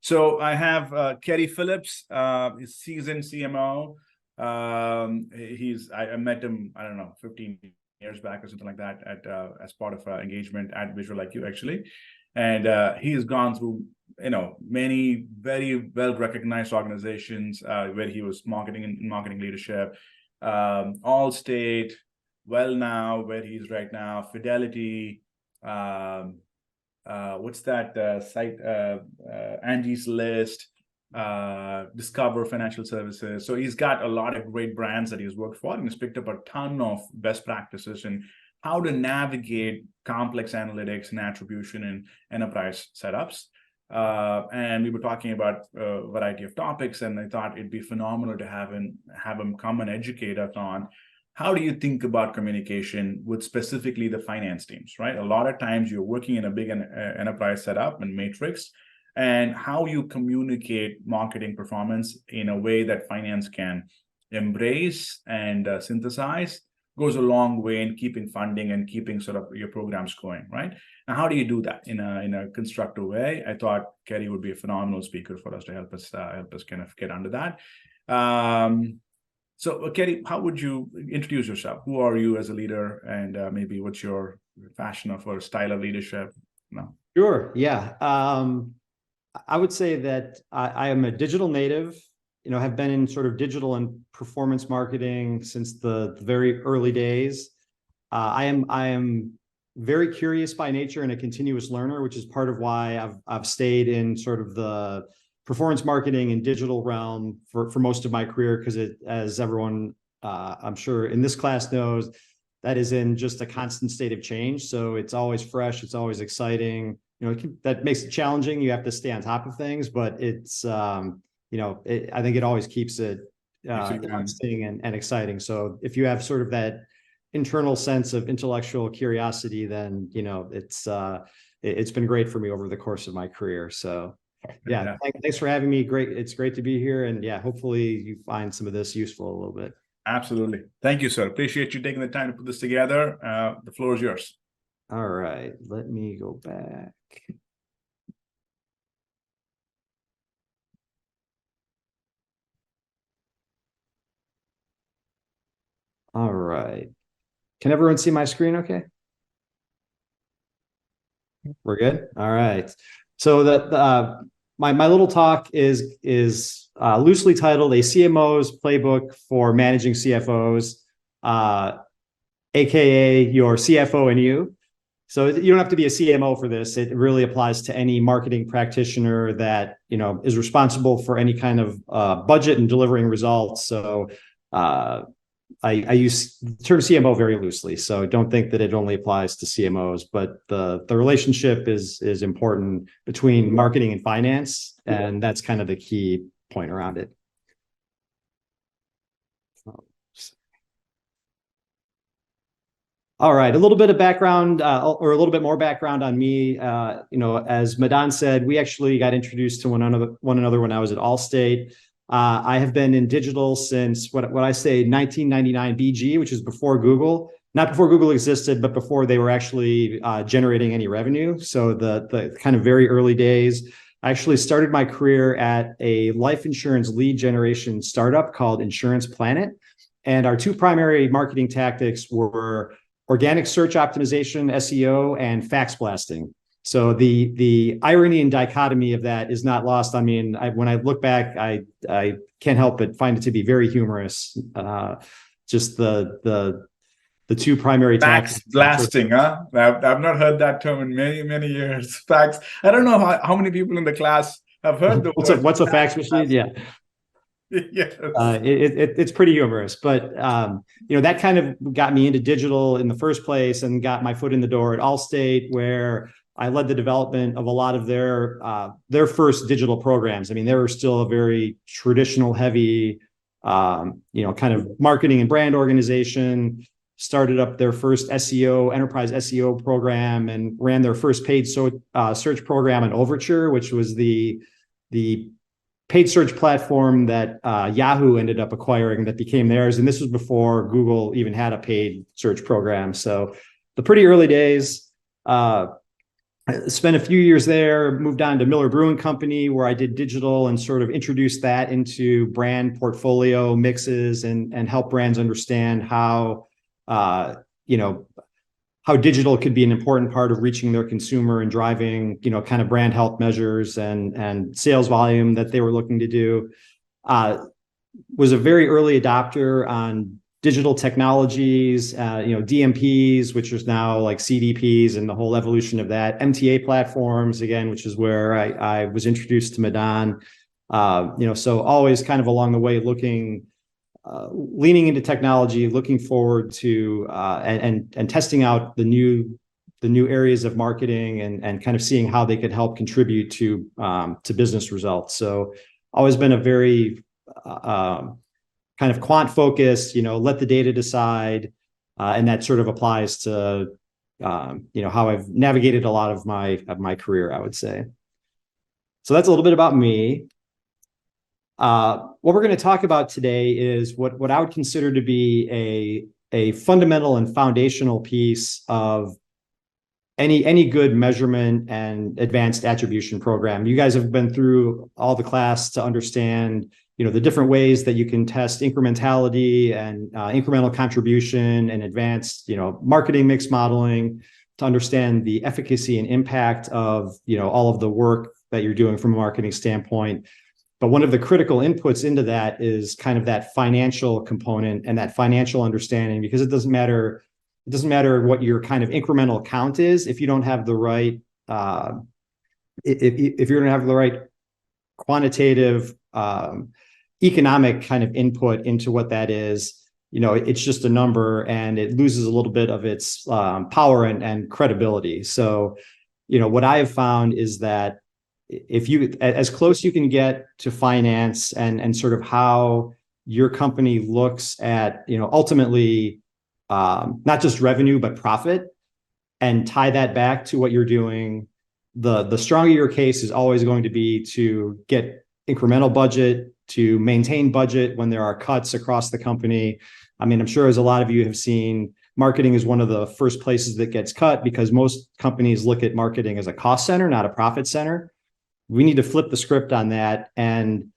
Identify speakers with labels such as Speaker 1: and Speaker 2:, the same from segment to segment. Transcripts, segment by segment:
Speaker 1: So I have Kerry Phillips, he's seasoned CMO. I met him, I don't know, 15 years back or something like that at as part of engagement at Visual IQ actually. And he has gone through, many very well recognized organizations where he was marketing leadership, Allstate, Well Now, where he's right now, Fidelity, what's that site? Angie's List, Discover Financial Services. So he's got a lot of great brands that he's worked for, and he's picked up a ton of best practices and how to navigate complex analytics and attribution in enterprise setups. And we were talking about a variety of topics, and I thought it'd be phenomenal to have him come and educate us on how do you think about communication with specifically the finance teams, right? A lot of times you're working in a big enterprise setup and matrix, and how you communicate marketing performance in a way that finance can embrace and synthesize goes a long way in keeping funding and keeping sort of your programs going, right? Now, how do you do that in a constructive way? I thought Kerry would be a phenomenal speaker for us to help us kind of get under that. So, Kerry, how would you introduce yourself? Who are you as a leader, and maybe what's your fashion of or style of leadership? No.
Speaker 2: Sure. Yeah. I would say that I am a digital native. Have been in sort of digital and performance marketing since the very early days. I am very curious by nature and a continuous learner, which is part of why I've stayed in sort of the performance marketing and digital realm for most of my career, because as everyone I'm sure in this class knows, that is in just a constant state of change. So it's always fresh, it's always exciting. That makes it challenging. You have to stay on top of things, but it's I think it always keeps it interesting and exciting. So if you have sort of that internal sense of intellectual curiosity, then it's been great for me over the course of my career. So yeah, thanks for having me. Great. It's great to be here. And yeah, hopefully you find some of this useful a little bit.
Speaker 1: Absolutely. Thank you, sir. Appreciate you taking the time to put this together. The floor is yours.
Speaker 2: All right. Let me go back. All right. Can everyone see my screen okay? We're good? All right. So my little talk is loosely titled "A CMO's Playbook for Managing CFOs," aka your CFO and you. So you don't have to be a CMO for this. It really applies to any marketing practitioner that is responsible for any kind of budget and delivering results. So I use the term CMO very loosely, so don't think that it only applies to CMOs, but the relationship is important between marketing and finance, and that's kind of the key point around it. All right, a little bit of background, or a little bit more background on me. As Madan said, we actually got introduced to one another when I was at Allstate. I have been in digital since what I say 1999 BG, which is before Google, not before Google existed, but before they were actually generating any revenue. So the kind of very early days. I actually started my career at a life insurance lead generation startup called Insurance Planet. And our two primary marketing tactics were organic search optimization, SEO, and fax blasting. So the irony and dichotomy of that is not lost on me. And when I look back, I can't help but find it to be very humorous. Just the two primary
Speaker 1: fax blasting, huh? I've not heard that term in many years. Fax. I don't know how many people in the class have heard the word.
Speaker 2: What's a fax machine? Yeah.
Speaker 1: Yes.
Speaker 2: It's pretty humorous, but that kind of got me into digital in the first place and got my foot in the door at Allstate, where I led the development of a lot of their first digital programs. I mean, they were still a very traditional, heavy, kind of marketing and brand organization. Started up their first enterprise SEO program, and ran their first paid search program in Overture, which was the paid search platform that Yahoo ended up acquiring that became theirs. And this was before Google even had a paid search program. So the pretty early days. I spent a few years there, moved on to Miller Brewing Company, where I did digital and sort of introduced that into brand portfolio mixes and help brands understand how, you know, how digital could be an important part of reaching their consumer and driving, you know, kind of brand health measures and sales volume that they were looking to do. Was a very early adopter on digital technologies, you know, DMPs, which is now like CDPs and the whole evolution of that, MTA platforms, again, which is where I was introduced to Madan. You know, so always kind of along the way looking, leaning into technology, looking forward to and testing out the new areas of marketing and kind of seeing how they could help contribute to business results. So always been a very kind of quant focused, you know, let the data decide, and that sort of applies to you know, how I've navigated a lot of my career, I would say. So that's a little bit about me. What we're going to talk about today is what I would consider to be a fundamental and foundational piece of any good measurement and advanced attribution program. You guys have been through all the class to understand, you know, the different ways that you can test incrementality and incremental contribution and advanced, you know, marketing mix modeling to understand the efficacy and impact of, you know, all of the work that you're doing from a marketing standpoint. But one of the critical inputs into that is kind of that financial component and that financial understanding, because it doesn't matter what your kind of incremental count is if you don't have the right if you don't have the right quantitative economic kind of input into what that is. You know, it's just a number and it loses a little bit of its power and credibility. So, you know, what I have found is that if you, as close you can get to finance and sort of how your company looks at, you know, ultimately not just revenue, but profit, and tie that back to what you're doing, the stronger your case is always going to be to get incremental budget, to maintain budget when there are cuts across the company. I mean, I'm sure as a lot of you have seen, marketing is one of the first places that gets cut because most companies look at marketing as a cost center, not a profit center. We need to flip the script on that and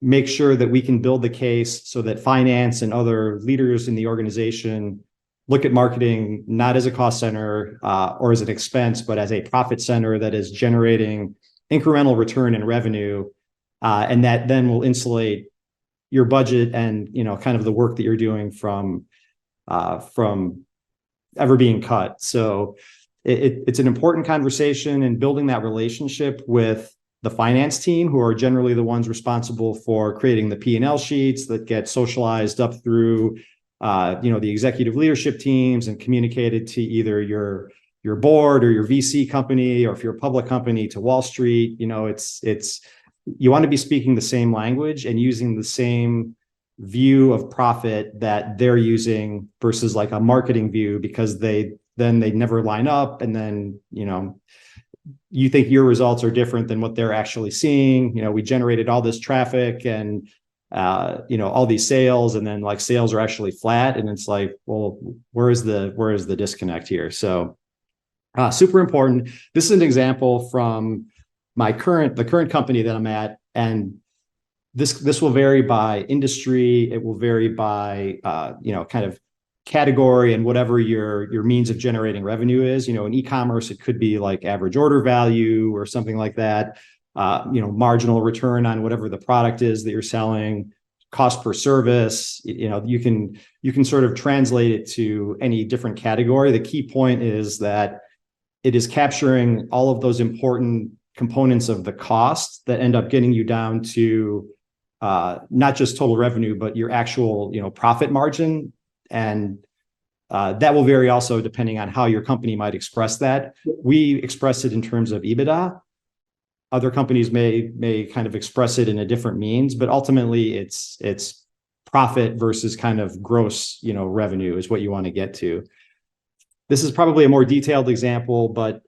Speaker 2: make sure that we can build the case so that finance and other leaders in the organization look at marketing not as a cost center or as an expense, but as a profit center that is generating incremental return in revenue, and that then will insulate your budget and, you know, kind of the work that you're doing from ever being cut. So it's an important conversation, and building that relationship with the finance team, who are generally the ones responsible for creating the P&L sheets that get socialized up through, you know, the executive leadership teams and communicated to either your board or your VC company, or if you're a public company, to Wall Street. You know, it's you want to be speaking the same language and using the same view of profit that they're using versus like a marketing view, because they never line up, and then, you know, you think your results are different than what they're actually seeing. You know, we generated all this traffic and you know, all these sales, and then like sales are actually flat, and it's like, well, where is the disconnect here? So super important. This is an example from the current company that I'm at, and this will vary by industry. It will vary by you know, kind of category and whatever your means of generating revenue is. You know, in e-commerce, it could be like average order value or something like that. You know, marginal return on whatever the product is that you're selling, cost per service. You know, you can sort of translate it to any different category. The key point is that it is capturing all of those important components of the cost that end up getting you down to not just total revenue, but your actual, you know, profit margin. And that will vary also depending on how your company might express that. We express it in terms of EBITDA. Other companies may kind of express it in a different means, but ultimately it's profit versus kind of gross, you know, revenue is what you want to get to. This is probably a more detailed example, but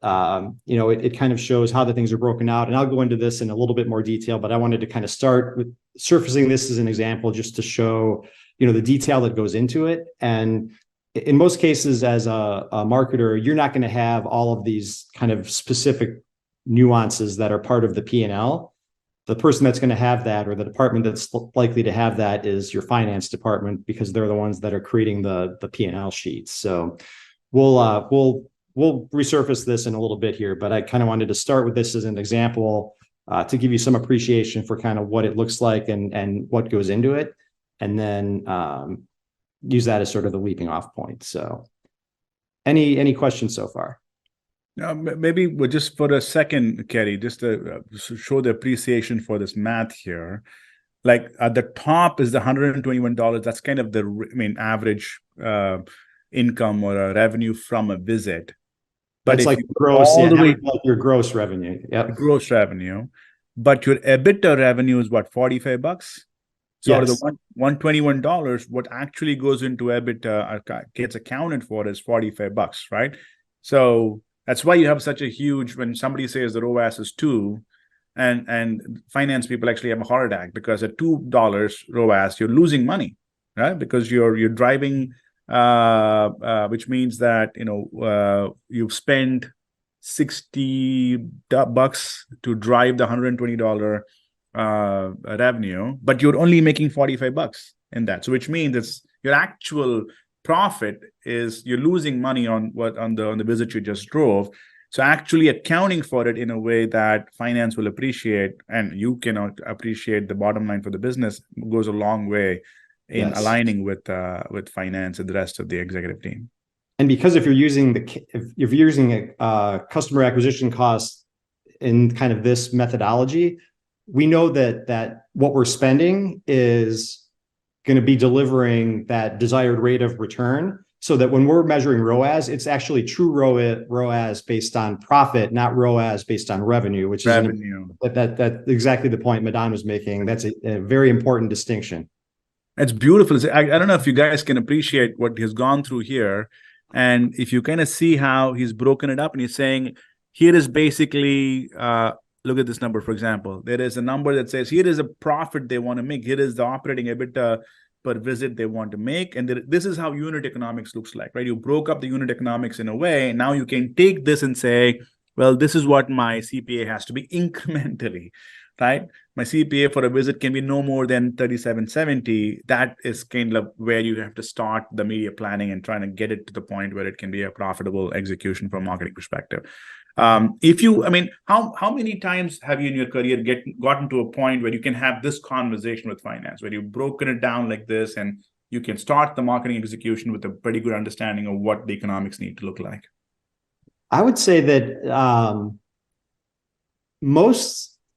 Speaker 2: you know, it kind of shows how the things are broken out. And I'll go into this in a little bit more detail, but I wanted to kind of start with surfacing this as an example just to show, you know, the detail that goes into it. And in most cases, as a marketer, you're not going to have all of these kind of specific nuances that are part of the P&L. The person that's going to have that, or the department that's likely to have that, is your finance department, because they're the ones that are creating the P&L sheets. So we'll resurface this in a little bit here, but I kind of wanted to start with this as an example to give you some appreciation for kind of what it looks like and what goes into it, and then use that as sort of the leaping off point. So any questions so far?
Speaker 1: Maybe we'll just for a second, Kerry, just to show the appreciation for this math here. Like at the top is the $121. That's kind of the average income or a revenue from a visit. But
Speaker 2: that's like gross, like your gross revenue. Yep.
Speaker 1: Gross revenue. But your EBITDA revenue is what, $45? So out of the $121, what actually goes into EBITDA gets accounted for is $45, right? So that's why you have such a huge, when somebody says the ROAS is 2, and finance people actually have a heart attack, because at $2 ROAS, you're losing money, right? Because you're driving, which means that, you've spent $60 to drive the $120 revenue, but you're only making $45 in that. So which means it's your actual profit is you're losing money on the visit you just drove. So actually accounting for it in a way that finance will appreciate, and you cannot appreciate the bottom line for the business, goes a long way in aligning with finance and the rest of the executive team.
Speaker 2: And because if you're using a customer acquisition cost in kind of this methodology, we know that what we're spending is going to be delivering that desired rate of return, so that when we're measuring ROAS, it's actually true ROAS based on profit, not ROAS based on revenue, which is that exactly the point Madan was making. That's a very important distinction.
Speaker 1: It's beautiful. I don't know if you guys can appreciate what he's gone through here. And if you kind of see how he's broken it up, and he's saying, here is basically, look at this number, for example. There is a number that says, here is a profit they want to make. Here is the operating EBITDA per visit they want to make. And this is how unit economics looks like, right? You broke up the unit economics in a way. Now you can take this and say, well, this is what my CPA has to be incrementally, right? My CPA for a visit can be no more than $37.70. That is kind of where you have to start the media planning and trying to get it to the point where it can be a profitable execution from a marketing perspective. How many times have you in your career gotten to a point where you can have this conversation with finance, where you've broken it down like this, and you can start the marketing execution with a pretty good understanding of what the economics need to look like?
Speaker 2: I would say that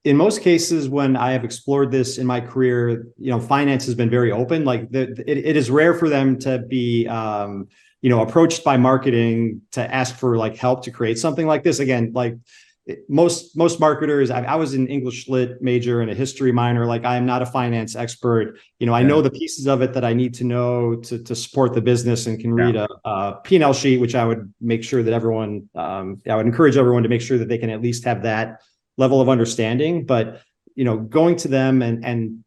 Speaker 2: in most cases, when I have explored this in my career, finance has been very open. Like it is rare for them to be approached by marketing to ask for like help to create something like this. Again, like most marketers, I was an English lit major and a history minor. Like I am not a finance expert. I know the pieces of it that I need to know to support the business, and can read a P&L sheet, which I would make sure that everyone, I would encourage everyone to make sure that they can at least have that level of understanding. But, going to them and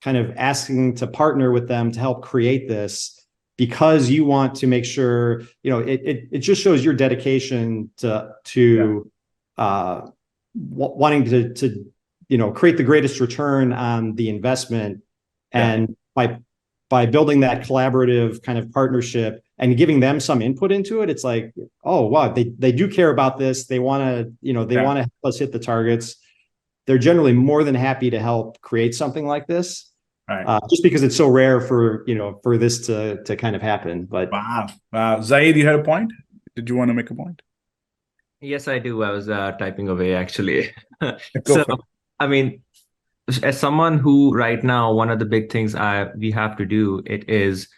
Speaker 2: kind of asking to partner with them to help create this, because you want to make sure, it just shows your dedication to wanting to create the greatest return on the investment. And by building that collaborative kind of partnership and giving them some input into it, it's like, oh wow, they do care about this. They want to, want to help us hit the targets. They're generally more than happy to help create something like this. Right. Just because it's so rare for this to kind of happen. But
Speaker 1: wow. Zaid, you had a point? Did you want to make a point?
Speaker 3: Yes, I do. I was typing away actually. As someone who right now, one of the big things we have to do is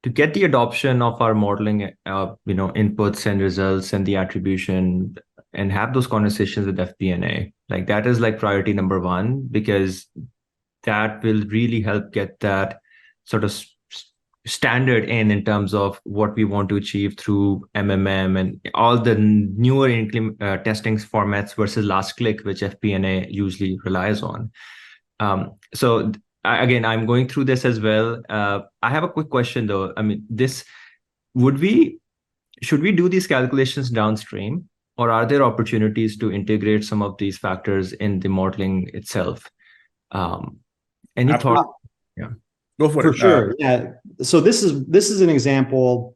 Speaker 3: to get the adoption of our modeling, inputs and results and the attribution, and have those conversations with FP&A. Like that is like priority number one, because that will really help get that sort of standard in terms of what we want to achieve through MMM and all the newer testing formats versus last click, which FP&A usually relies on. Again, I'm going through this as well. I have a quick question though. should we do these calculations downstream, or are there opportunities to integrate some of these factors in the modeling itself? Any thought? Yeah,
Speaker 1: go for
Speaker 2: For
Speaker 1: it.
Speaker 2: sure. Yeah. So this is an example.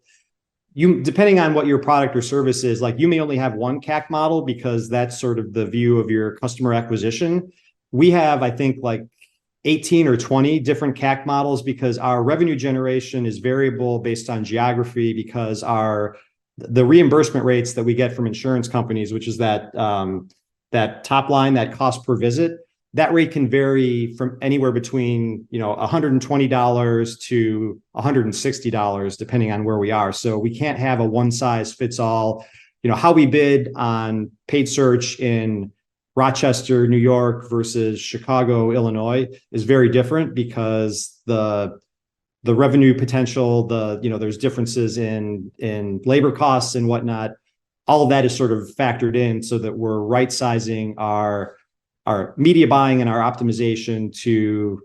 Speaker 2: You, depending on what your product or service is, like you may only have one CAC model because that's sort of the view of your customer acquisition. We have, I think, like 18 or 20 different CAC models because our revenue generation is variable based on geography, because the reimbursement rates that we get from insurance companies, which is that that top line, that cost per visit, that rate can vary from anywhere between $120 to $160 depending on where we are. So we can't have a one size fits all. How we bid on paid search in Rochester, New York versus Chicago, Illinois is very different because the revenue potential, there's differences in labor costs and whatnot. All of that is sort of factored in so that we're right sizing our media buying and our optimization to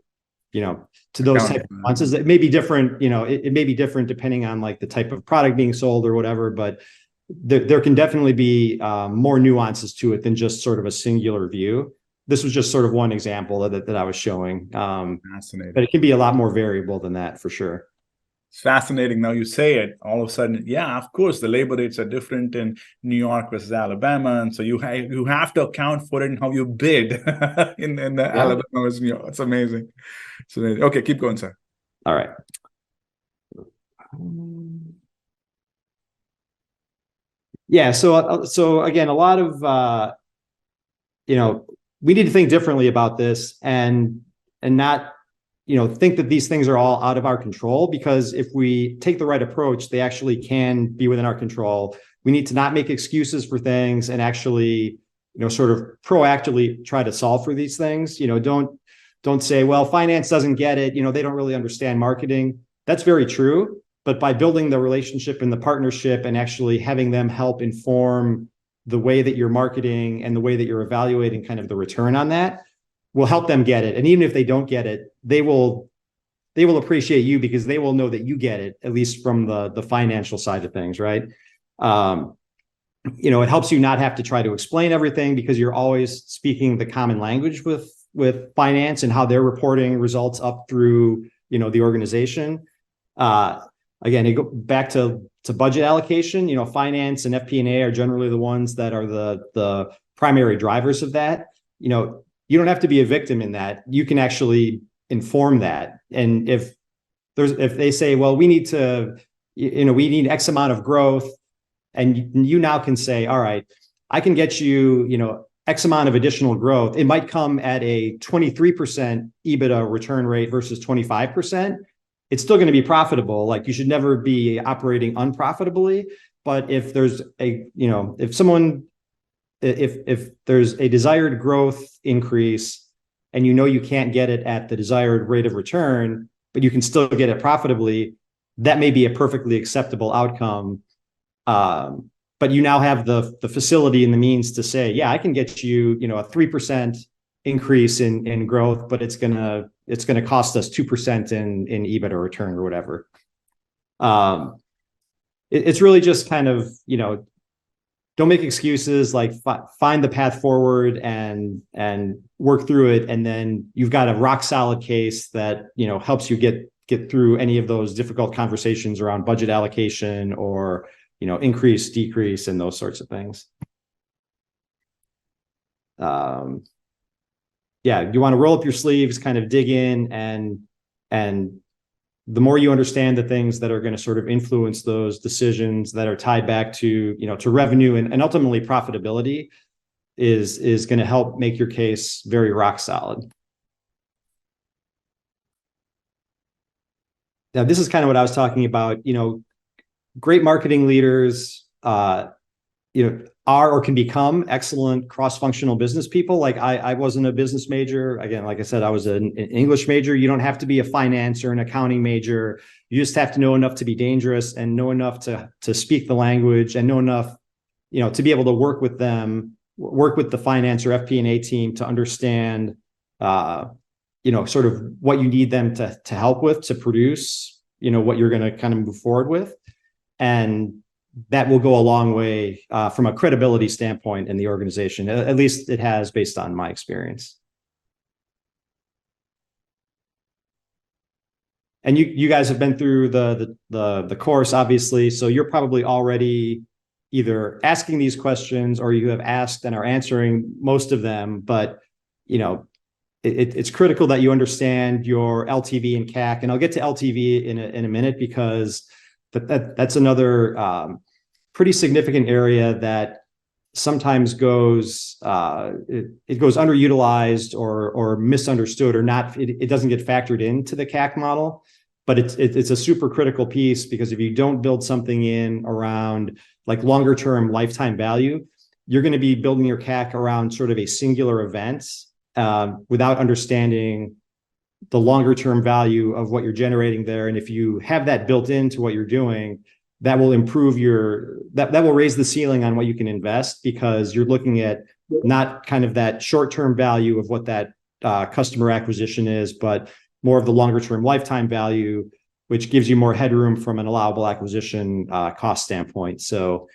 Speaker 2: those type of nuances. It may be different, it may be different depending on like the type of product being sold or whatever, but there can definitely be more nuances to it than just sort of a singular view. This was just sort of one example that I was showing.
Speaker 1: Fascinating.
Speaker 2: But it can be a lot more variable than that for sure.
Speaker 1: It's fascinating. Now you say it, all of a sudden, yeah, of course, the labor rates are different in New York versus Alabama, and so you have to account for it in how you bid in the Alabama versus New York. It's amazing. It's amazing. Okay, keep going, sir.
Speaker 2: All right. Yeah. So again, a lot of we need to think differently about this and not think that these things are all out of our control, because if we take the right approach, they actually can be within our control. We need to not make excuses for things and actually, sort of proactively try to solve for these things. Don't say, well, finance doesn't get it. They don't really understand marketing. That's very true. But by building the relationship and the partnership and actually having them help inform the way that you're marketing and the way that you're evaluating kind of the return on that, will help them get it. And even if they don't get it, they will appreciate you because they will know that you get it, at least from the financial side of things, right? It helps you not have to try to explain everything because you're always speaking the common language with finance and how they're reporting results up through, the organization. Again, it go back to budget allocation. Finance and FP&A are generally the ones that are the primary drivers of that. You don't have to be a victim in that. You can actually inform that. And if they say, well, we need X amount of growth, and you now can say, all right, I can get you, X amount of additional growth. It might come at a 23% EBITDA return rate versus 25%. It's still going to be profitable. Like, you should never be operating unprofitably. But if there's if there's a desired growth increase and you can't get it at the desired rate of return, but you can still get it profitably, that may be a perfectly acceptable outcome. But you now have the facility and the means to say, yeah, I can get you, a 3% increase in growth, but it's gonna cost us 2% in EBITDA return or whatever. It's really just kind of, don't make excuses, like find the path forward and work through it. And then you've got a rock solid case that, helps you get through any of those difficult conversations around budget allocation or, increase, decrease, and those sorts of things. You want to roll up your sleeves, kind of dig in, and the more you understand the things that are going to sort of influence those decisions that are tied back to, to revenue and ultimately profitability is going to help make your case very rock solid. Now, this is kind of what I was talking about. Great marketing leaders, are or can become excellent cross-functional business people. Like I wasn't a business major. Again, like I said, I was an English major. You don't have to be a finance or an accounting major. You just have to know enough to be dangerous and know enough to speak the language and know enough, to be able to work with the finance or FP&A team to understand, sort of what you need them to help with to produce, what you're going to kind of move forward with. And that will go a long way from a credibility standpoint in the organization. At least it has, based on my experience. And you guys have been through the course, obviously, so you're probably already either asking these questions or you have asked and are answering most of them. But it's critical that you understand your LTV and CAC, and I'll get to LTV in a minute, because that's another pretty significant area that sometimes goes it goes underutilized or misunderstood, or not. It doesn't get factored into the CAC model, but it's a super critical piece, because if you don't build something in around like longer term lifetime value, you're going to be building your CAC around sort of a singular event without understanding the longer term value of what you're generating there. And if you have that built into what you're doing, that will improve that will raise the ceiling on what you can invest, because you're looking at not kind of that short-term value of what that customer acquisition is, but more of the longer term lifetime value, which gives you more headroom from an allowable acquisition cost standpoint. So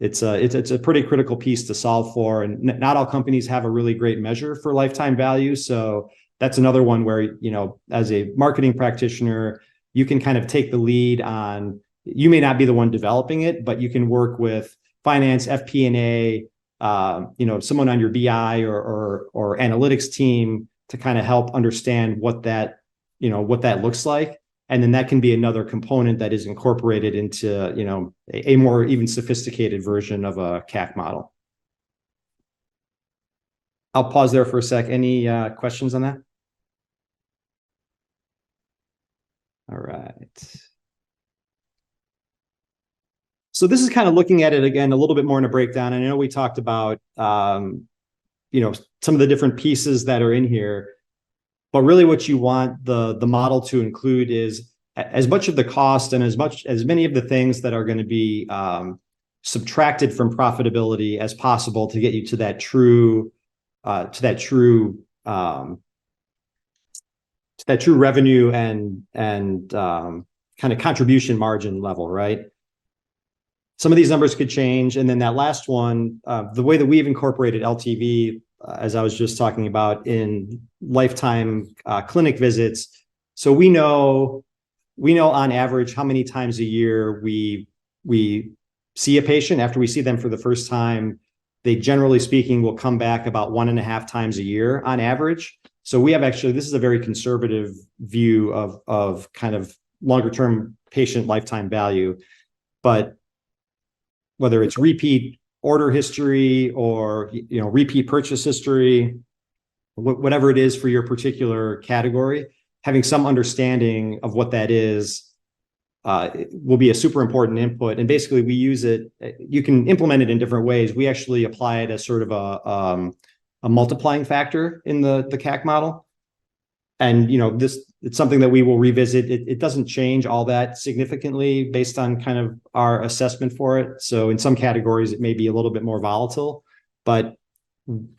Speaker 2: it's a pretty critical piece to solve for, and not all companies have a really great measure for lifetime value. So that's another one where, as a marketing practitioner, you can kind of take the lead on. You may not be the one developing it, but you can work with finance, FP&A, someone on your BI or analytics team to kind of help understand what that looks like. And then that can be another component that is incorporated into, a more even sophisticated version of a CAC model. I'll pause there for a sec. Any questions on that? All right. So this is kind of looking at it again a little bit more in a breakdown. And I know we talked about some of the different pieces that are in here, but really what you want the model to include is as much of the cost and as many of the things that are going to be subtracted from profitability as possible to get you to that true revenue and kind of contribution margin level, right? Some of these numbers could change. And then that last one, the way that we've incorporated LTV, as I was just talking about, in lifetime clinic visits. So we know on average how many times a year we see a patient. After we see them for the first time, they, generally speaking, will come back about 1.5 times a year on average. So we have this is a very conservative view of kind of longer term patient lifetime value. But whether it's repeat order history or repeat purchase history, whatever it is for your particular category, having some understanding of what that is will be a super important input. And basically we use it. You can implement it in different ways. We actually apply it as sort of a multiplying factor in the CAC model. And it's something that we will revisit. It doesn't change all that significantly based on kind of our assessment for it. So in some categories, it may be a little bit more volatile. But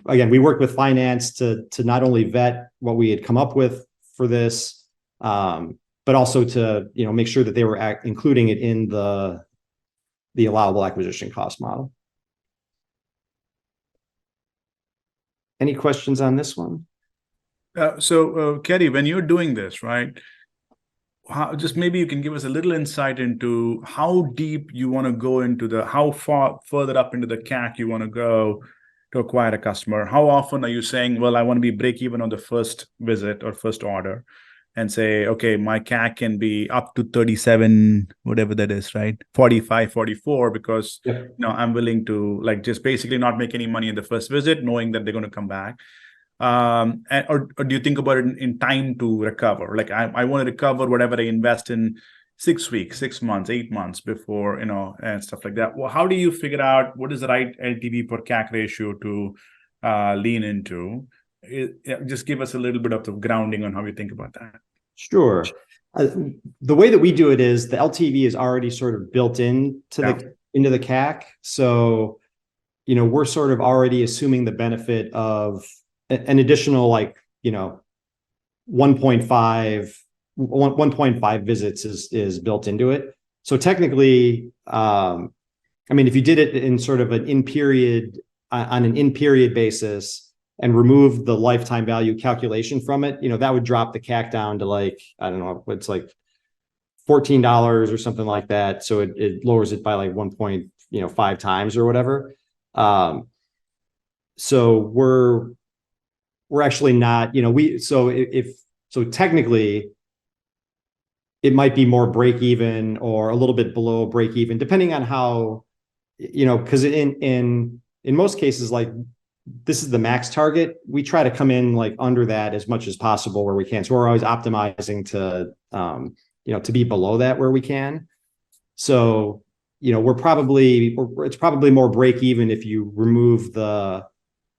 Speaker 2: again, we work with finance to not only vet what we had come up with for this, but also to make sure that they were including it in the allowable acquisition cost model. Any questions on this one?
Speaker 1: So Kerry, when you're doing this, right, just maybe you can give us a little insight into how deep you want to go into how far further up into the CAC you want to go to acquire a customer. How often are you saying, well, I want to be break even on the first visit or first order, and say, okay, my CAC can be up to 37, whatever that is, right? 45, 44, because I'm willing to just basically not make any money in the first visit, knowing that they're going to come back. Or do you think about it in time to recover? Like I want to recover whatever I invest in 6 weeks, 6 months, 8 months before, and stuff like that. Well, how do you figure out what is the right LTV per CAC ratio to lean into? Just give us a little bit of the grounding on how you think about that.
Speaker 2: Sure. The way that we do it is the LTV is already sort of built into the CAC. So, we're sort of already assuming the benefit of an additional 1.5 visits is built into it. So technically, I mean, if you did it in sort of an in period on an in period basis and remove the lifetime value calculation from it, that would drop the CAC down to like, I don't know, it's like $14 or something like that. So it lowers it by like 1.5 times or whatever. So we're actually not, so technically it might be more break even or a little bit below break even, depending on how, because in most cases, like this is the max target. We try to come in like under that as much as possible where we can. So we're always optimizing to, to be below that where we can. So, it's probably more break even if you remove the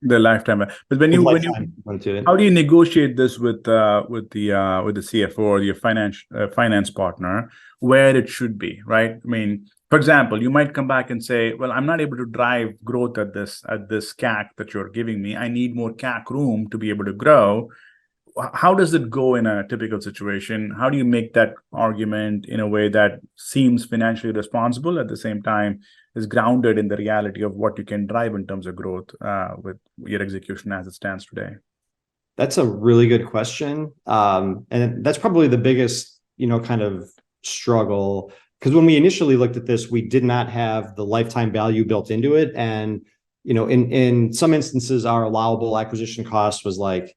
Speaker 1: lifetime. But how do you negotiate this with the CFO or your finance partner where it should be, right? I mean, for example, you might come back and say, well, I'm not able to drive growth at this CAC that you're giving me. I need more CAC room to be able to grow. How does it go in a typical situation? How do you make that argument in a way that seems financially responsible at the same time is grounded in the reality of what you can drive in terms of growth with your execution as it stands today?
Speaker 2: That's a really good question. And that's probably the biggest, kind of struggle. Because when we initially looked at this, we did not have the lifetime value built into it. And, in some instances, our allowable acquisition cost was like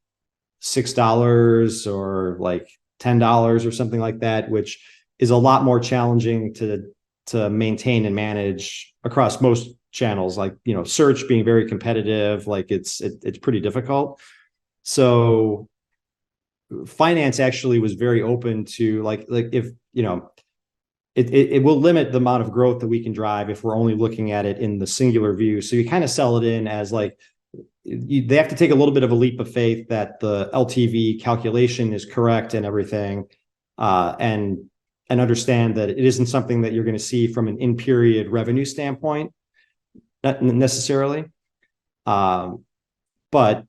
Speaker 2: $6 or like $10 or something like that, which is a lot more challenging to maintain and manage across most channels, like, search being very competitive, like it's pretty difficult. So finance actually was very open to like if, it will limit the amount of growth that we can drive if we're only looking at it in the singular view. So you kind of sell it in as like, they have to take a little bit of a leap of faith that the LTV calculation is correct and everything, and understand that it isn't something that you're going to see from an in-period revenue standpoint, not necessarily. But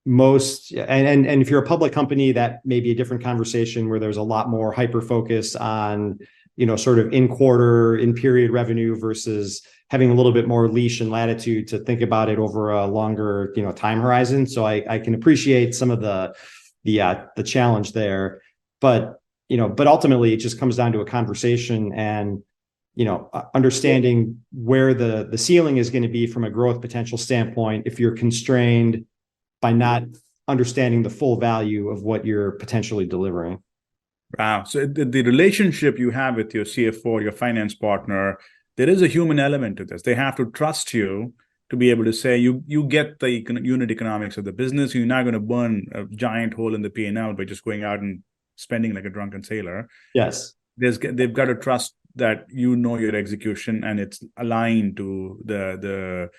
Speaker 2: most, and if you're a public company, that may be a different conversation where there's a lot more hyper focus on, sort of in period revenue versus having a little bit more leash and latitude to think about it over a longer, time horizon. So I can appreciate some of the challenge there, but ultimately it just comes down to a conversation and, understanding where the ceiling is going to be from a growth potential standpoint if you're constrained by not understanding the full value of what you're potentially delivering.
Speaker 1: Wow. So the relationship you have with your CFO, your finance partner, there is a human element to this. They have to trust you to be able to say, you get the unit economics of the business. You're not going to burn a giant hole in the P&L by just going out and spending like a drunken sailor.
Speaker 2: Yes.
Speaker 1: They've got to trust that your execution and it's aligned to the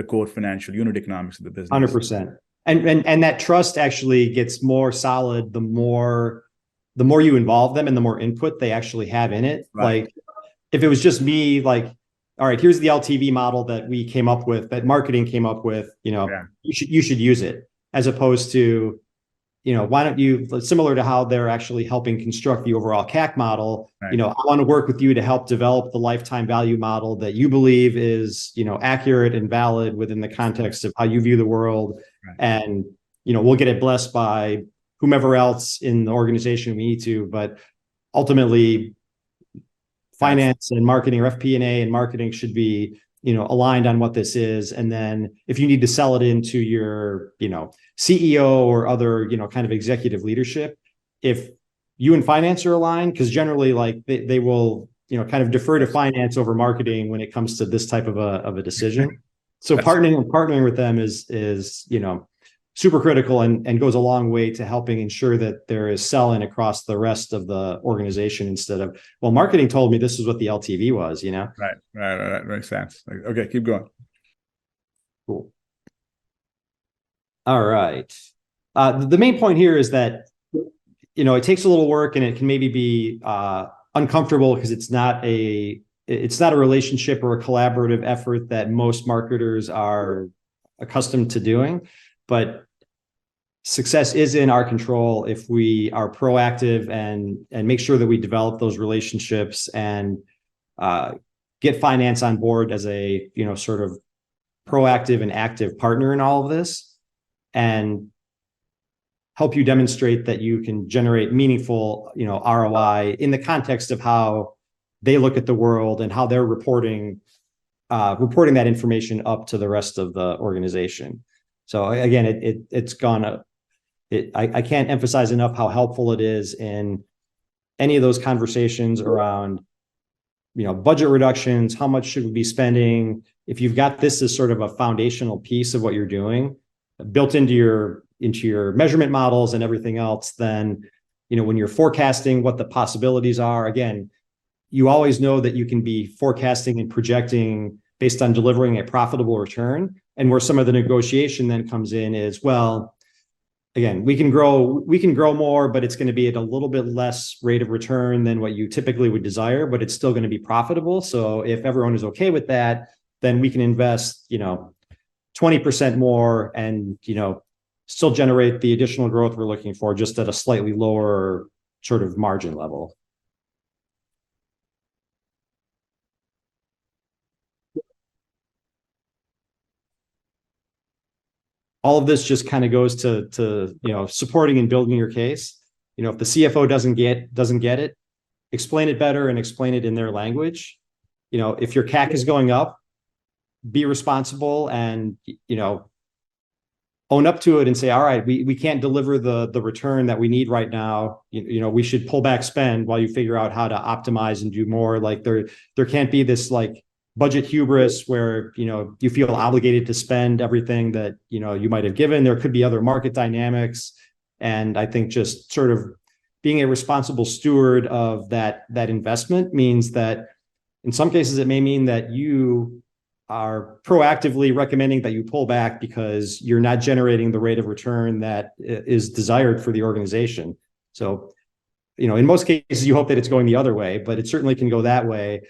Speaker 1: core financial unit economics of the business.
Speaker 2: 100%. And that trust actually gets more solid the more you involve them and the more input they actually have in it.
Speaker 1: Right.
Speaker 2: Like if it was just me, like, all right, here's the LTV model that we came up with, that marketing came up with, you should use it, as opposed to, why don't you, similar to how they're actually helping construct the overall CAC model,
Speaker 1: right.
Speaker 2: I want to work with you to help develop the lifetime value model that you believe is, accurate and valid within the context of how you view the world.
Speaker 1: Right.
Speaker 2: And, we'll get it blessed by whomever else in the organization we need to, but ultimately finance and marketing, or FP&A and marketing, should be, aligned on what this is. And then if you need to sell it into your, CEO or other, kind of executive leadership, if you and finance are aligned, because generally like they will, kind of defer to finance over marketing when it comes to this type of a decision. So partnering with them is, super critical and goes a long way to helping ensure that there is sell-in across the rest of the organization instead of, well, marketing told me this is what the LTV was,
Speaker 1: Right. Makes sense. Okay, keep going.
Speaker 2: Cool. All right. The main point here is that, it takes a little work and it can maybe be uncomfortable because it's not a relationship or a collaborative effort that most marketers are accustomed to doing. But success is in our control if we are proactive and make sure that we develop those relationships and get finance on board as a, sort of proactive and active partner in all of this, and help you demonstrate that you can generate meaningful, ROI in the context of how they look at the world and how they're reporting that information up to the rest of the organization. So again, it's gone up. I can't emphasize enough how helpful it is in any of those conversations around, budget reductions. How much should we be spending? If you've got this as sort of a foundational piece of what you're doing, built into your measurement models and everything else, then, when you're forecasting what the possibilities are, again, you always know that you can be forecasting and projecting based on delivering a profitable return. And where some of the negotiation then comes in is, well, again, we can grow more, but it's going to be at a little bit less rate of return than what you typically would desire, but it's still going to be profitable. So if everyone is okay with that, then we can invest, 20% more and, still generate the additional growth we're looking for, just at a slightly lower sort of margin level. All of this just kind of goes to supporting and building your case. If the CFO doesn't get it, explain it better and explain it in their language. If your CAC is going up, be responsible and own up to it and say, all right, we can't deliver the return that we need right now. We should pull back spend while you figure out how to optimize and do more. Like there can't be this like budget hubris where, you feel obligated to spend everything that, you might have given. There could be other market dynamics. And I think just sort of being a responsible steward of that investment means that in some cases, it may mean that you are proactively recommending that you pull back because you're not generating the rate of return that is desired for the organization. So, in most cases, you hope that it's going the other way, but it certainly can go that way.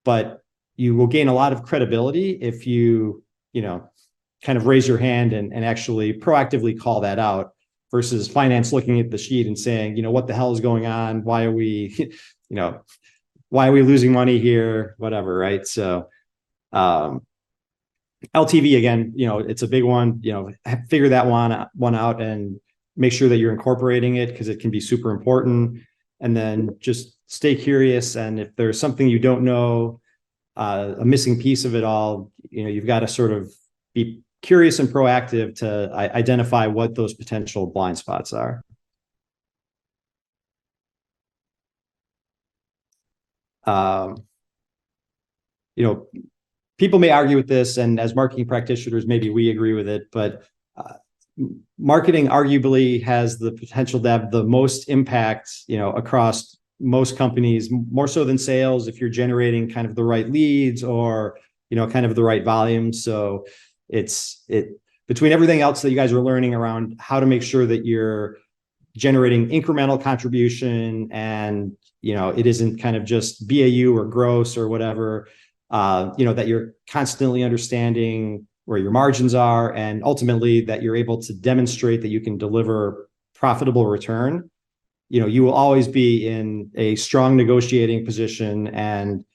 Speaker 2: But you will gain a lot of credibility if you, kind of raise your hand and actually proactively call that out versus finance looking at the sheet and saying, what the hell is going on? Why are we, why are we losing money here? Whatever, right? So, LTV again, it's a big one. Figure that one out and make sure that you're incorporating it because it can be super important. And then just stay curious. And if there's something you don't know, a missing piece of it all, you've got to sort of be curious and proactive to identify what those potential blind spots are. People may argue with this, and as marketing practitioners, maybe we agree with it, but marketing arguably has the potential to have the most impact, across most companies, more so than sales, if you're generating kind of the right leads or, kind of the right volume. So it's between everything else that you guys are learning around how to make sure that you're generating incremental contribution and, it isn't kind of just BAU or gross or whatever, that you're constantly understanding where your margins are, and ultimately that you're able to demonstrate that you can deliver profitable return. You will always be in a strong negotiating position, and,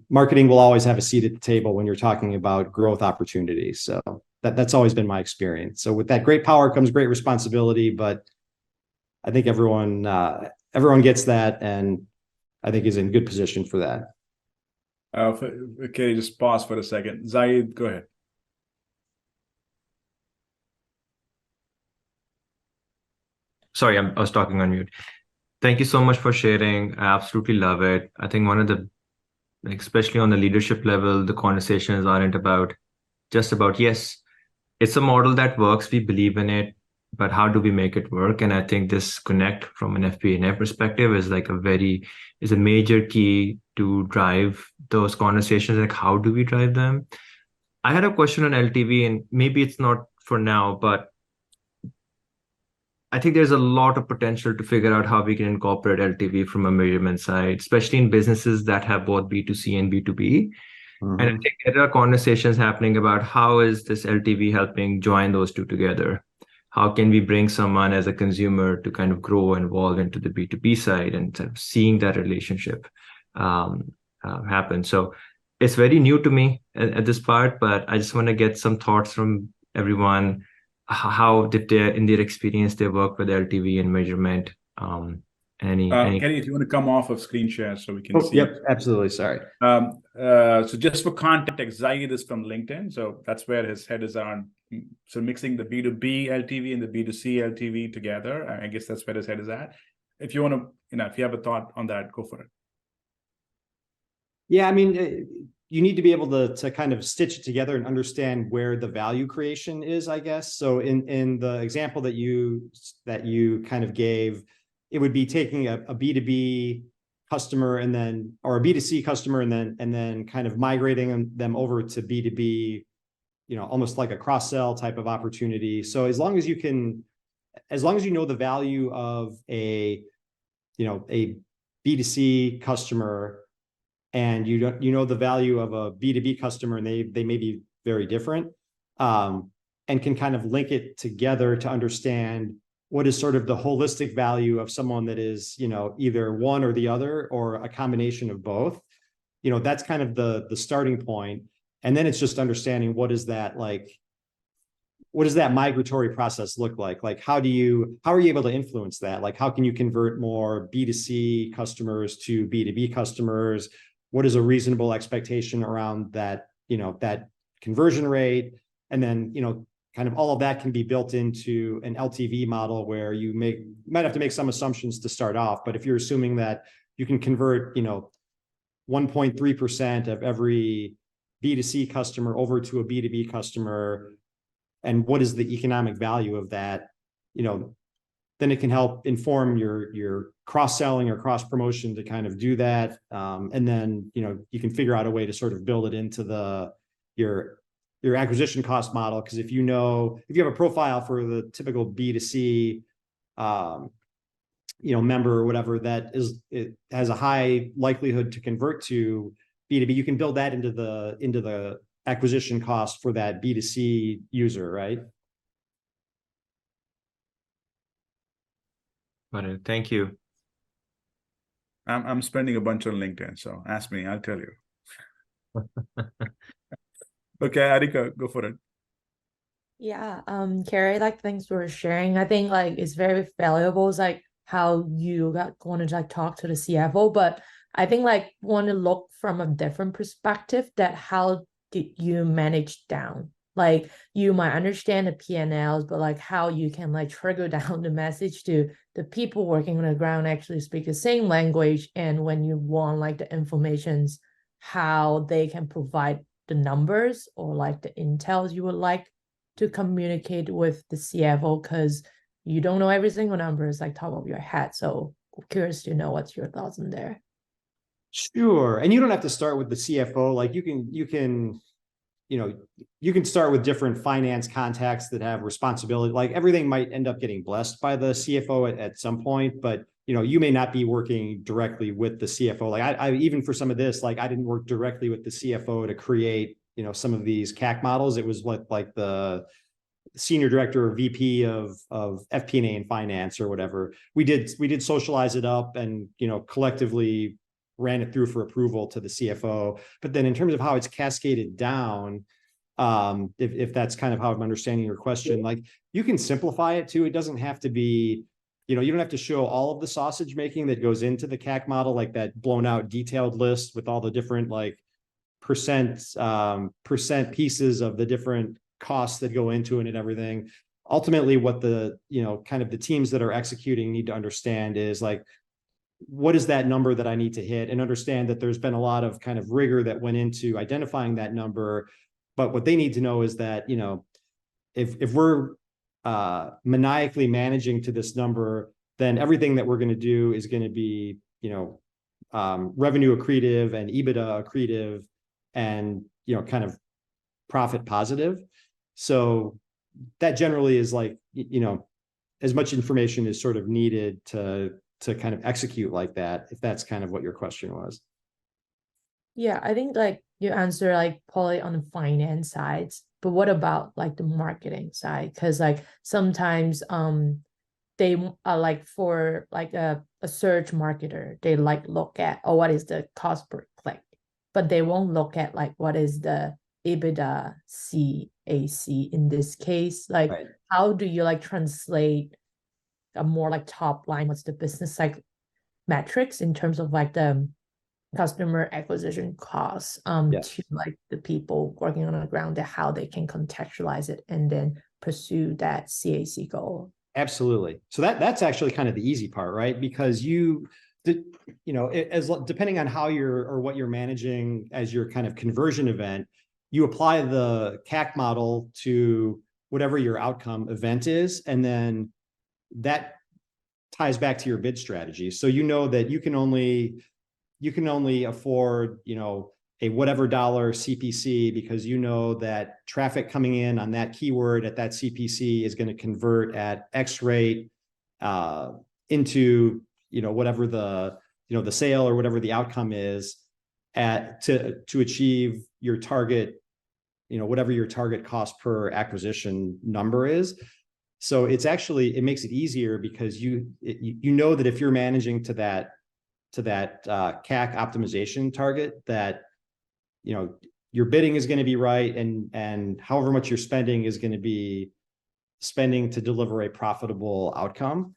Speaker 2: marketing will always have a seat at the table when you're talking about growth opportunities. So that's always been my experience. So with that great power comes great responsibility, but I think everyone gets that, and I think is in good position for that.
Speaker 1: Okay, just pause for a second. Zaid, go ahead.
Speaker 3: Sorry, I was talking on mute. Thank you so much for sharing. I absolutely love it. I think one of the, especially on the leadership level, the conversations aren't just about, yes, it's a model that works, we believe in it, but how do we make it work? And I think this connect from an FP&A perspective is a major key to drive those conversations. Like, how do we drive them? I had a question on LTV, and maybe it's not for now, but I think there's a lot of potential to figure out how we can incorporate LTV from a measurement side, especially in businesses that have both B2C and B2B. And I think there are conversations happening about how is this LTV helping join those two together? How can we bring someone as a consumer to kind of grow and evolve into the B2B side and sort of seeing that relationship happen? So it's very new to me at this part, but I just want to get some thoughts from everyone. How did they, in their experience, they work with LTV and measurement? Any
Speaker 1: Kenny, if you want to come off of screen share so we can see.
Speaker 2: Yep, absolutely. Sorry.
Speaker 1: So just for context, Zaid is from LinkedIn, so that's where his head is on. So mixing the B2B LTV and the B2C LTV together, I guess that's where his head is at. If you want to, if you have a thought on that, go for it.
Speaker 2: Yeah, I mean, you need to be able to kind of stitch it together and understand where the value creation is, I guess. So in the example that you kind of gave, it would be taking a B2B customer and then, or a B2C customer and then kind of migrating them over to B2B, almost like a cross-sell type of opportunity. So as long as you know the value of a B2C customer, and you know the value of a B2B customer, and they may be very different, and can kind of link it together to understand what is sort of the holistic value of someone that is, either one or the other, or a combination of both. That's kind of the starting point. And then it's just understanding what does that migratory process look like? Like, how are you able to influence that? Like, how can you convert more B2C customers to B2B customers? What is a reasonable expectation around that, that conversion rate? And then, kind of all of that can be built into an LTV model where you might have to make some assumptions to start off. But if you're assuming that you can convert, 1.3% of every B2C customer over to a B2B customer, and what is the economic value of that, then it can help inform your cross-selling or cross-promotion to kind of do that. And then, you can figure out a way to sort of build it into your acquisition cost model. Because if you have a profile for the typical B2C, member or whatever, it has a high likelihood to convert to B2B, you can build that into the acquisition cost for that B2C user, right?
Speaker 3: Got it. Thank you.
Speaker 1: I'm spending a bunch on LinkedIn, so ask me, I'll tell you. Okay, Arika, go for it.
Speaker 4: Yeah, Carrie, thanks for sharing. I think it's very valuable. It's how you got going to talk to the CFO, but I think want to look from a different perspective, that how did you manage down? You might understand the P&Ls, but how you can trigger down the message to the people working on the ground actually speak the same language, and when you want the informations, how they can provide the numbers or the intels you would like to communicate with the CFO, because you don't know every single number is top of your head. So I'm curious to know what's your thoughts on there.
Speaker 2: Sure. And you don't have to start with the CFO. You can start with different finance contacts that have responsibility. Everything might end up getting blessed by the CFO at some point, but you may not be working directly with the CFO. I even for some of this, I didn't work directly with the CFO to create, some of these CAC models. It was like the senior director or VP of FP&A and finance or whatever. We did socialize it up and, collectively ran it through for approval to the CFO. But then in terms of how it's cascaded down, if that's kind of how I'm understanding your question, you can simplify it too. It doesn't have to be, you don't have to show all of the sausage making that goes into the CAC model, like that blown out detailed list with all the different percent pieces of the different costs that go into it and everything. Ultimately, what the, kind of the teams that are executing need to understand is what is that number that I need to hit, and understand that there's been a lot of kind of rigor that went into identifying that number. But what they need to know is that, if we're maniacally managing to this number, then everything that we're going to do is going to be, revenue accretive and EBITDA accretive and, kind of profit positive. So that generally is as much information is sort of needed to kind of execute like that, if that's kind of what your question was.
Speaker 4: Yeah, I think you answer like probably on the finance side, but what about like the marketing side? Because like sometimes they are like for like a search marketer, they like look at, oh, what is the cost per click, but they won't look at like what is the EBITDA CAC in this case. Like
Speaker 2: Right.
Speaker 4: how do you like translate a more like top line, what's the business like metrics in terms of like the customer acquisition costs
Speaker 2: Yeah.
Speaker 4: to like the people working on the ground, that how they can contextualize it and then pursue that CAC goal?
Speaker 2: Absolutely. So that's actually kind of the easy part, right? Because as depending on how you're or what you're managing as your kind of conversion event, you apply the CAC model to whatever your outcome event is, and then that ties back to your bid strategy. So you know that you can only afford, a whatever dollar CPC, because you know that traffic coming in on that keyword at that CPC is going to convert at X rate into, whatever the sale or whatever the outcome is to achieve your target, whatever your target cost per acquisition number is. So it makes it easier because you know that if you're managing to that CAC optimization target, that your bidding is going to be right, and however much you're spending is going to be spending to deliver a profitable outcome.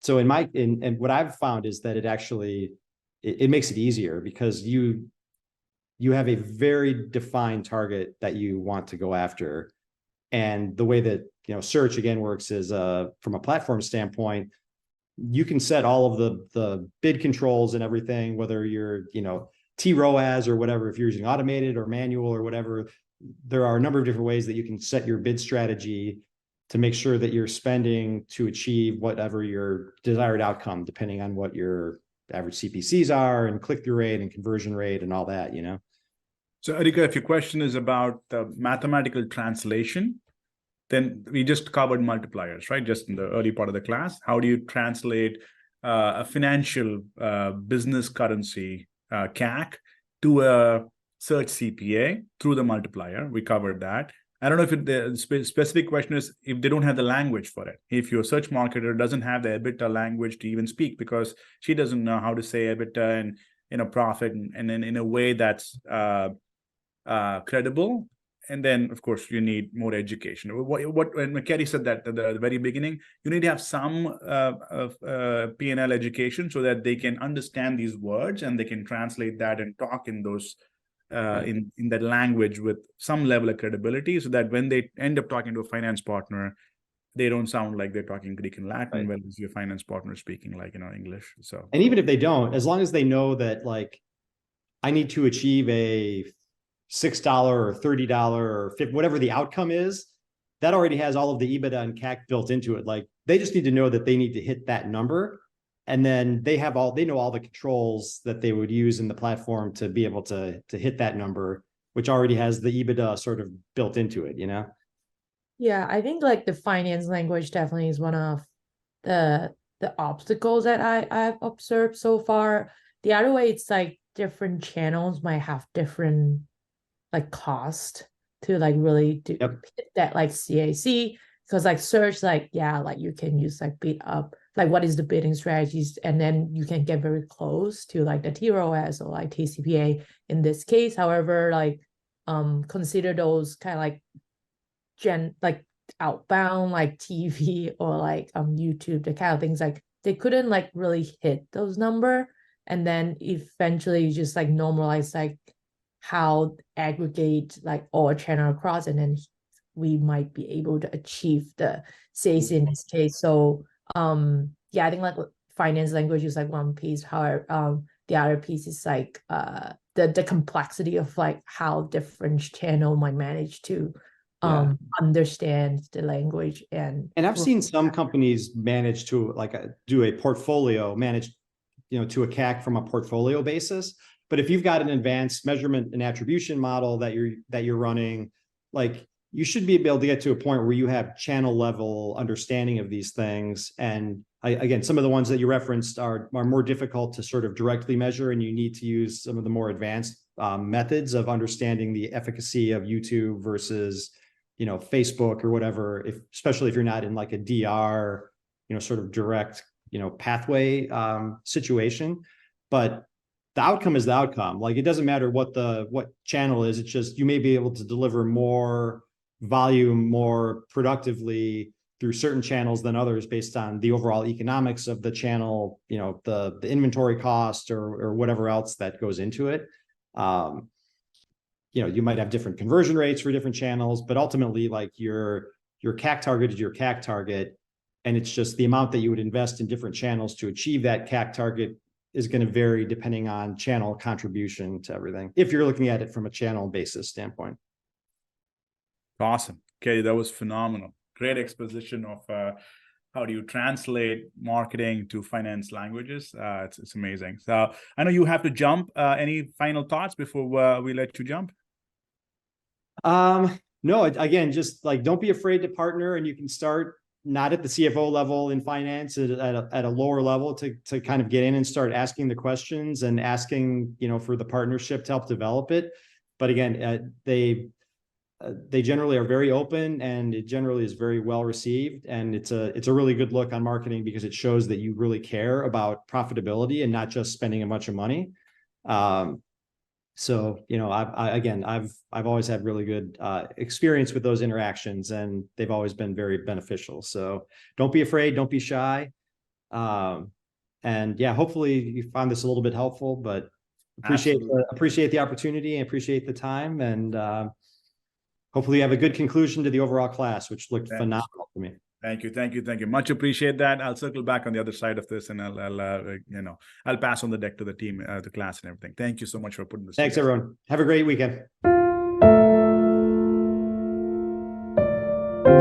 Speaker 2: So and what I've found is that it makes it easier because you have a very defined target that you want to go after. And the way that search again works is from a platform standpoint, you can set all of the bid controls and everything, whether you're TROAS or whatever, if you're using automated or manual or whatever. There are a number of different ways that you can set your bid strategy to make sure that you're spending to achieve whatever your desired outcome, depending on what your average CPCs are and click-through rate and conversion rate and all that,
Speaker 1: So Erika, if your question is about the mathematical translation, then we just covered multipliers, right? Just in the early part of the class. How do you translate a financial business currency CAC to a search CPA through the multiplier? We covered that. I don't know if the specific question is if they don't have the language for it. If your search marketer doesn't have the EBITDA language to even speak, because she doesn't know how to say EBITDA and profit and then in a way that's credible. And then, of course, you need more education. When Kerry said that at the very beginning, you need to have some P&L education so that they can understand these words and they can translate that and talk in those in that language with some level of credibility, so that when they end up talking to a finance partner, they don't sound like they're talking Greek and Latin, when your finance partner is speaking like English. So,
Speaker 2: and even if they don't, as long as they know that like I need to achieve a $6 or $30 or $50, whatever the outcome is, that already has all of the EBITDA and CAC built into it. Like they just need to know that they need to hit that number, and then they know all the controls that they would use in the platform to be able to hit that number, which already has the EBITDA sort of built into it,
Speaker 4: Yeah, I think like the finance language definitely is one of the obstacles that I've observed so far. The other way, it's like different channels might have different like cost to like really do hit that like CAC, because like search, like like you can use like bid up, like what is the bidding strategies, and then you can get very close to like the TROAS or like TCPA in this case. However, like consider those kind of like outbound like TV or like YouTube, the kind of things like they couldn't like really hit those number, and then eventually just like normalize like how aggregate like all channel across, and then we might be able to achieve the CAC in this case. So I think like finance language is like one piece. However, the other piece is like the complexity of like how different channel might manage to understand the language. And
Speaker 2: I've seen some companies manage to like do a portfolio manage, to a CAC from a portfolio basis. But if you've got an advanced measurement and attribution model that you're running, like you should be able to get to a point where you have channel level understanding of these things. And again, some of the ones that you referenced are more difficult to sort of directly measure, and you need to use some of the more advanced methods of understanding the efficacy of YouTube versus, Facebook or whatever, especially if you're not in like a DR, sort of direct, pathway situation. But the outcome is the outcome. Like, it doesn't matter what channel is. It's just, you may be able to deliver more volume more productively through certain channels than others based on the overall economics of the channel, the inventory cost or whatever else that goes into it. You might have different conversion rates for different channels, but ultimately, like, your CAC target is your CAC target. And it's just the amount that you would invest in different channels to achieve that CAC target is going to vary depending on channel contribution to everything, if you're looking at it from a channel basis standpoint.
Speaker 1: Awesome. Okay, that was phenomenal. Great exposition of how do you translate marketing to finance languages. It's amazing. So I know you have to jump. Any final thoughts before we let you jump?
Speaker 2: No, again, just like, don't be afraid to partner, and you can start not at the CFO level in finance, at a lower level to kind of get in and start asking the questions and asking, for the partnership to help develop it. But again, they generally are very open, and it generally is very well received. And it's a really good look on marketing, because it shows that you really care about profitability and not just spending a bunch of money. So, I've always had really good experience with those interactions, and they've always been very beneficial. So don't be afraid, don't be shy. And yeah, hopefully you found this a little bit helpful, but appreciate the opportunity and appreciate the time. And hopefully you have a good conclusion to the overall class, which looked phenomenal to me.
Speaker 1: Thank you. Much appreciate that. I'll circle back on the other side of this, and I'll pass on the deck to the team, the class and everything. Thank you so much for putting this.
Speaker 2: Thanks,
Speaker 1: together.
Speaker 2: everyone. Have a great weekend.